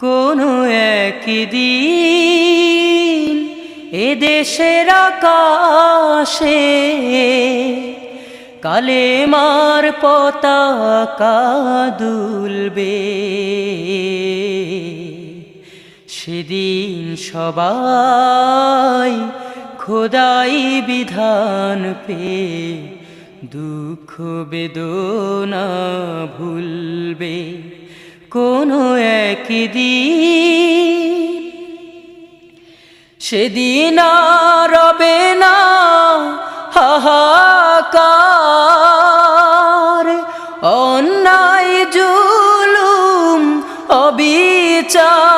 কোনো একদিন এদেশের আকাশে কালেমার পতাকা দুলবে। সেদিন সবাই খোদাই বিধান পেয়ে দুঃখ বেদনা ভুলবে। কোনো একদিন সেদিন আর রবে না হাহাকার, অন্যায় জুলুম অবিচার